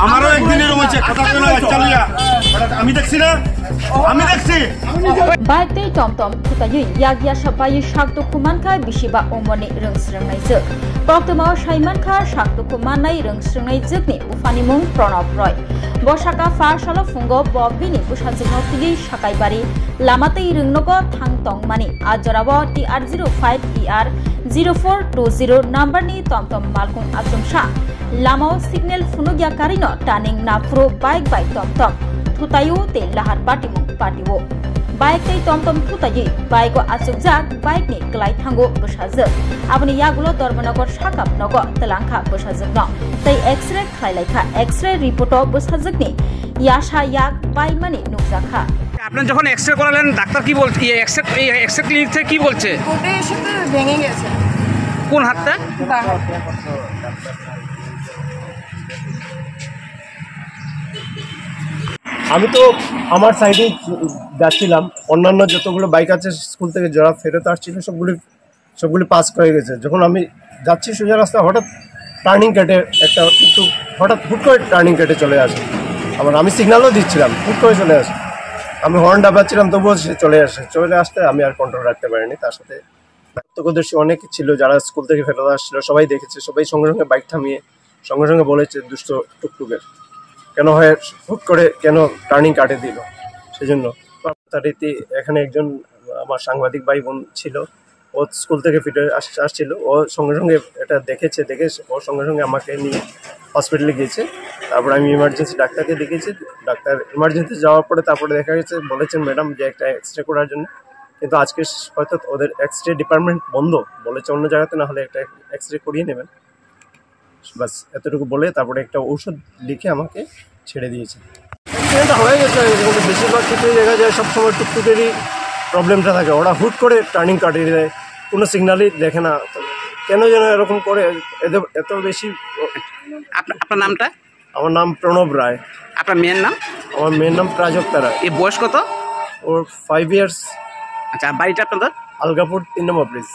আমারও একদিনের আমি দেখছি না আমি দেখছি বাইতে টমটম থুতাयै यागिया साबायै साकदुखु मानखा बिसिबा ओमनि रोंस्रोंनाय जोग प्रक्तमाव साइमानखा साकदुखु माननाय रोंस्रोंनाय जोगनि उफानि मुं प्रणब रय बसाका फारसालो फुंगो बबिनि बुसाजोनो तिलि साकाइबारि लामातै रोंनगो थांतं मानि आजराबो TR05 ER 0420 नम्बरनि टमटम मालकुं आजमसा लामाव सिगनेल फुनुगिया कारिनो टार्निं नाफ्रो बाइक बाइक टमटम थुतायु ते लाहार पार्टिवो बाइक तै टमटम थुतायै बाइक आसुकजाक बाइक नि ग्लाइ थांगो बसाजो आबनि यागुलो धर्मनगर साकाप नग तलांखा बसाजोकनो तै एक्सरे खालायलायखा एक्सरे रिपोर्ट बसाजोकनि याशा याक बाइमानि नुकजाखा আপনারা যখন এক্সরে করালেন ডাক্তার কি বলছে এক্সরে ক্লিনিক থেকে কি বলছে কোটে সাথে ভেঙে গেছে কোন হাতটা আমি তো আমার সাইডে যাচ্ছিলাম অন্যান্য যতগুলো বাইক আছে স্কুল থেকে যারা ফেরত আসছিল সবগুলি পাস করে গেছে যখন আমি যাচ্ছি সোজা রাস্তায় হঠাৎ টার্নিং কেটে একটা একটু হঠাৎ হুট করে টার্নিং কেটে চলে আসে আবার আমি সিগন্যালও দিচ্ছিলাম হুট করে চলে আসে আমি হর্ন ডাবাচ্ছিলাম তবুও সে চলে আসতে আমি আর কন্ট্রোল রাখতে পারিনি তার সাথে প্রত্যক্ষদর্শী অনেক ছিল যারা স্কুল থেকে ফেরত আসছিল সবাই দেখেছে সবাই সঙ্গে সঙ্গে বাইক থামিয়ে সঙ্গে সঙ্গে বলেছে দুষ্ট টুকটুকের কেন হয় হুট করে কেন টার্নিং কাটে দিল সেজন্য রীতি এখানে একজন আমার সাংবাদিক ভাই বোন ছিল ও স্কুল থেকে ফিরে আসছিল ও সঙ্গে সঙ্গে এটা দেখে ও সঙ্গে সঙ্গে আমাকে নিয়ে হসপিটালে গিয়েছে তারপর আমি ইমার্জেন্সি ডাক্তারকে দেখিয়েছি ডাক্তার ইমার্জেন্সি যাওয়ার পরে তারপরে দেখা গেছে বলেছেন ম্যাডাম যে একটা এক্সরে করার জন্য কিন্তু আজকে হয়তো ওদের এক্সরে ডিপার্টমেন্ট বন্ধ বলেছে অন্য জায়গাতে না হলে একটা এক্সরে করিয়ে নেবেন বাস এতটুকু বলে তারপরে একটা ঔষধ লিখে আমাকে ছেড়ে দিয়েছে অ্যাক্সিডেন্টটা হয়ে গেছে বেশিরভাগ ক্ষেত্রে দেখা যায় সবসময় টুকটুকেরই প্রবলেমটা থাকে ওরা হুট করে টার্নিং কাটিয়ে দেয় কোনো সিগন্যালই দেখে না কেন যেন এরকম করে এত বেশি আপনার নামটা আমার নাম প্রণব রায় আপনার মেয়ের নাম আমার মেয়ের নাম প্রাজক্তা রায় এই বয়স কত ওর 5 ইয়ার্স আচ্ছা বাড়িটা আপনাদের আলগাপুর 3 নম্বর প্লেস